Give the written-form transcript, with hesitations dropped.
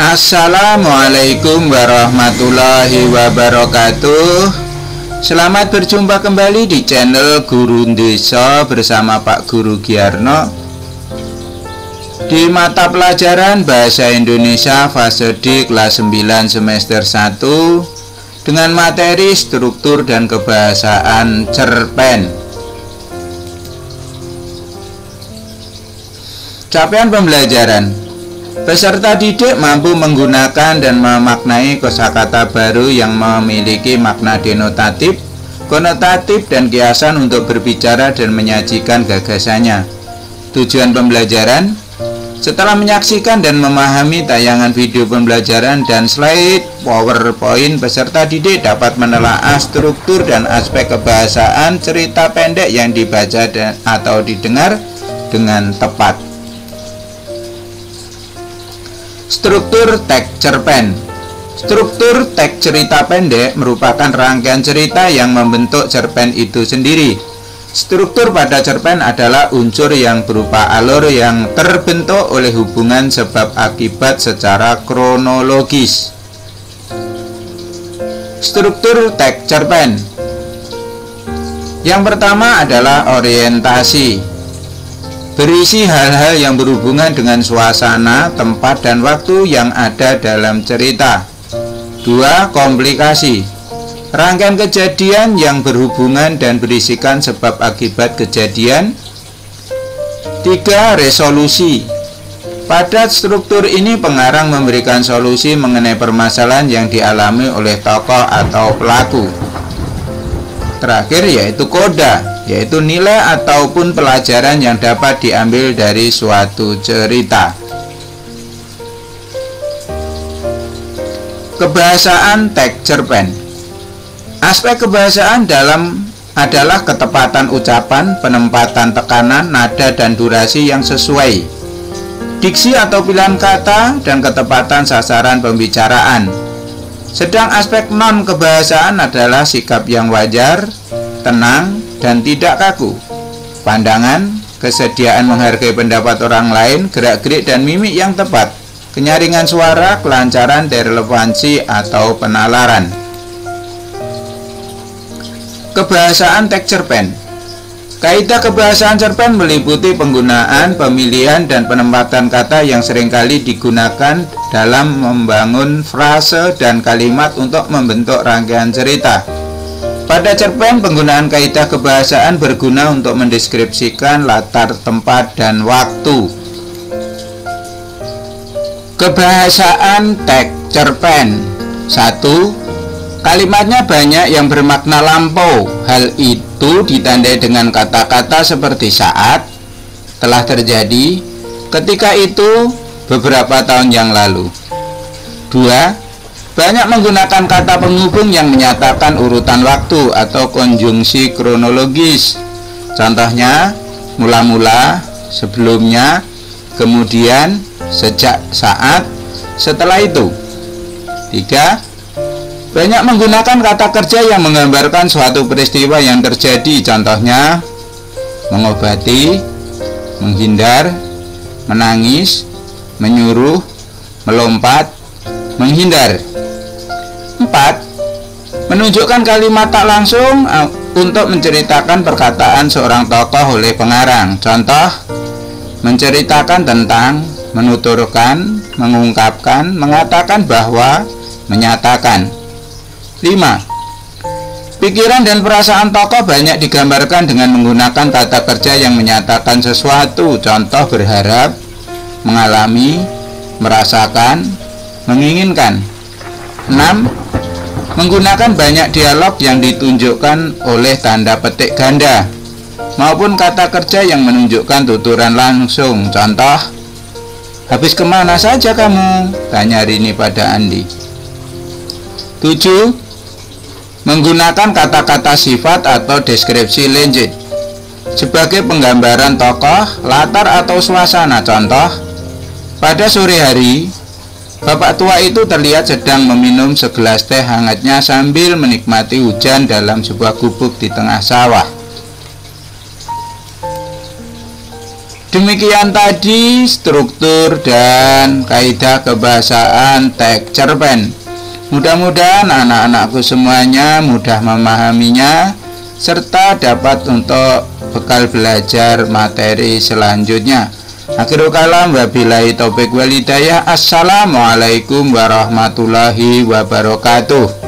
Assalamualaikum warahmatullahi wabarakatuh. Selamat berjumpa kembali di channel Guru Ndeso bersama Pak Guru Giarno di mata pelajaran Bahasa Indonesia fase D kelas 9 semester 1 dengan materi struktur dan kebahasaan cerpen. Capaian pembelajaran: peserta didik mampu menggunakan dan memaknai kosakata baru yang memiliki makna denotatif, konotatif, dan kiasan untuk berbicara dan menyajikan gagasannya. Tujuan pembelajaran: setelah menyaksikan dan memahami tayangan video pembelajaran dan slide PowerPoint, peserta didik dapat menelaah struktur dan aspek kebahasaan cerita pendek yang dibaca atau didengar dengan tepat. Struktur teks cerpen. Struktur teks cerita pendek merupakan rangkaian cerita yang membentuk cerpen itu sendiri. Struktur pada cerpen adalah unsur yang berupa alur yang terbentuk oleh hubungan sebab akibat secara kronologis. Struktur teks cerpen. Yang pertama adalah orientasi. Berisi hal-hal yang berhubungan dengan suasana, tempat, dan waktu yang ada dalam cerita. 2. Komplikasi. Rangkaian kejadian yang berhubungan dan berisikan sebab akibat kejadian. 3. Resolusi. Pada struktur ini pengarang memberikan solusi mengenai permasalahan yang dialami oleh tokoh atau pelaku. Terakhir yaitu koda, yaitu nilai ataupun pelajaran yang dapat diambil dari suatu cerita. Kebahasaan teks cerpen. Aspek kebahasaan adalah ketepatan ucapan, penempatan tekanan, nada, dan durasi yang sesuai, diksi atau pilihan kata, dan ketepatan sasaran pembicaraan. Sedang aspek non-kebahasaan adalah sikap yang wajar, tenang, dan tidak kaku, pandangan, kesediaan menghargai pendapat orang lain, gerak-gerik dan mimik yang tepat, kenyaringan suara, kelancaran, relevansi, atau penalaran. Kebahasaan teks cerpen. Kaidah kebahasaan cerpen meliputi penggunaan, pemilihan, dan penempatan kata yang seringkali digunakan dalam membangun frase dan kalimat untuk membentuk rangkaian cerita. Pada cerpen, penggunaan kaidah kebahasaan berguna untuk mendeskripsikan latar, tempat, dan waktu. Kebahasaan teks cerpen. 1. Kalimatnya banyak yang bermakna lampau. Hal itu ditandai dengan kata-kata seperti saat, telah terjadi, ketika itu, beberapa tahun yang lalu. 2. Banyak menggunakan kata penghubung yang menyatakan urutan waktu atau konjungsi kronologis. Contohnya, mula-mula, sebelumnya, kemudian, sejak, saat, setelah itu. 3. Banyak menggunakan kata kerja yang menggambarkan suatu peristiwa yang terjadi. Contohnya, mengobati, menghindar, menangis, menyuruh, melompat, menghindar. 4. Menunjukkan kalimat tak langsung untuk menceritakan perkataan seorang tokoh oleh pengarang. Contoh, menceritakan tentang, menuturkan, mengungkapkan, mengatakan bahwa, menyatakan. 5. Pikiran dan perasaan tokoh banyak digambarkan dengan menggunakan kata kerja yang menyatakan sesuatu. Contoh, berharap, mengalami, merasakan, menginginkan. 6. Menggunakan banyak dialog yang ditunjukkan oleh tanda petik ganda maupun kata kerja yang menunjukkan tuturan langsung. Contoh, habis kemana saja kamu? Tanya Rini pada Andi. 7. Menggunakan kata-kata sifat atau deskripsi legit sebagai penggambaran tokoh, latar, atau suasana. Contoh, pada sore hari, bapak tua itu terlihat sedang meminum segelas teh hangatnya sambil menikmati hujan dalam sebuah gubuk di tengah sawah. Demikian tadi struktur dan kaidah kebahasaan teks cerpen. Mudah-mudahan anak-anakku semuanya mudah memahaminya serta dapat untuk bekal belajar materi selanjutnya. Akhirul kalam, wabillahi taufik wal hidayah. Assalamualaikum warahmatullahi wabarakatuh.